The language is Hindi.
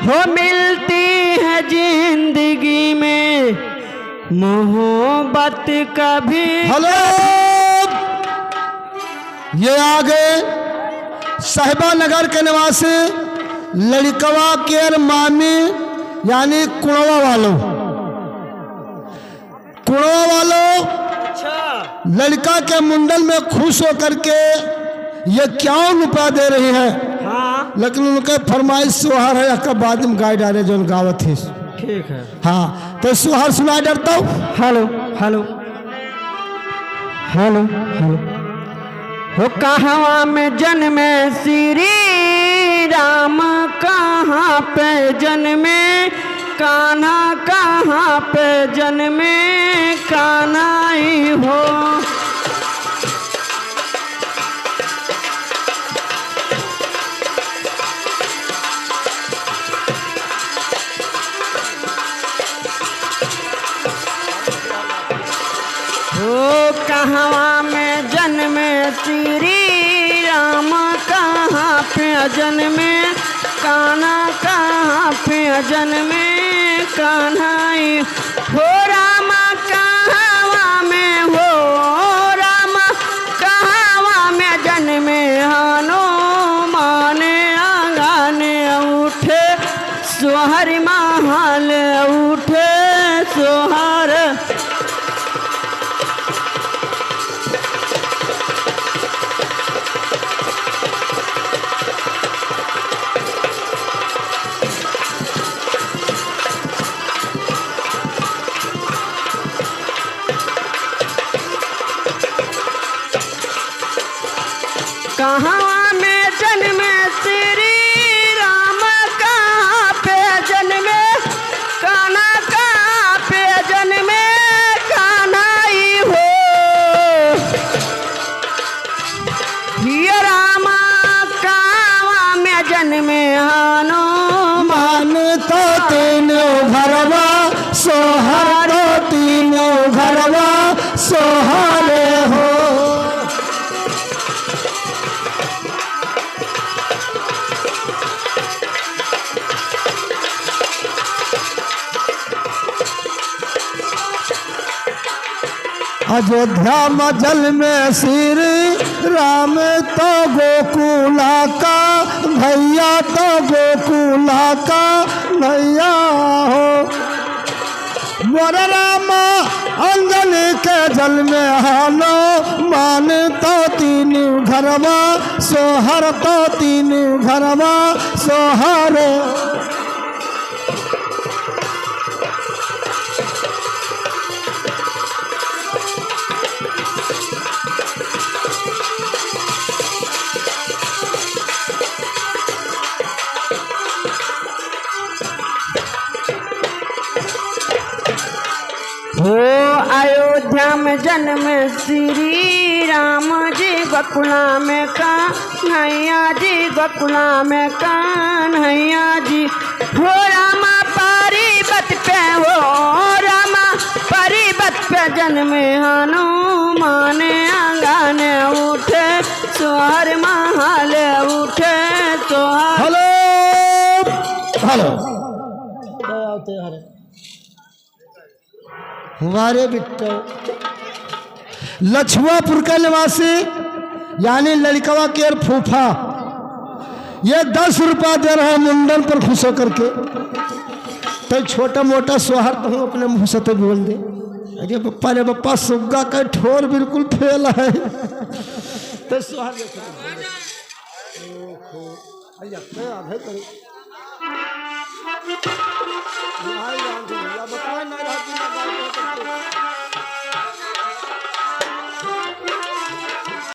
हो मिलती है जिंदगी में मोहब्बत कभी। हेलो, ये आगे साहिबा नगर के निवासी लड़कवा केर मामी यानी कुड़वा वालों अच्छा, लड़का के मुंडन में खुश होकर के ये क्या रुपया दे रही है। हाँ लेकिन उनके फरमाइश सुहार है का बाद में गाय डाले जो गावत है। ठीक है। हाँ तो सुहार सुनाई डरता हूँ। Hello hello hello hello. हो कहाँ में जन्मे श्री राम, कहाँ पे जन्मे कान्हा, कहाँ पे जन्मे कान्हाई हो। कहाँ में जन्मे श्री राम, कहाँ पे जन्मे कान्हा, कहाँ पे जन्मे कान्हाई हो। रामा कहाँ में हो, रामा कहाँ में जन्मे हनुमान, आंगन उठे सोहर महल उठे सोहर। कहाँ में जन्मे श्री राम, कहाँ पे जन्मे कान्हा, कहाँ पे जन्मे कान्हाई हो। ये रामा कहाँ में जन्मे हनुमान, तो तीनों घरवा सोहर, तो तीनों घरवा सोहरे हो। अयोध्या मजल में श्री राम, तो गोकुला का भैया, तो गोकुला का भैया हो। मोर रामा अंजलि के जल में हालो मान, तो तीन घरवा सोहर, तो तीन घरवा सोहर। हो अयोध्या में जन्म श्री राम जी, गोकुला में कान्हैया जी, गोकुला में कान्हैया जी हो। रामा पर्वत पे हो, रामा पर्वत पे जन्मे हनुमान, आंगन उठे सोहर महल उठे सोहर। हेलो हेलो, हमारे बिट्टो लछुआपुर के निवासी यानी लड़कवा केर फूफा ये 10 रुपया दे रहा है मुंडन पर खुश होकर के। तो छोटा मोटा सोहर तो हम अपने मुँह से तो बोल दे। अरे पप्पा रे पप्पा, सुग्गा का ठोर बिल्कुल फेल है। तो सोहर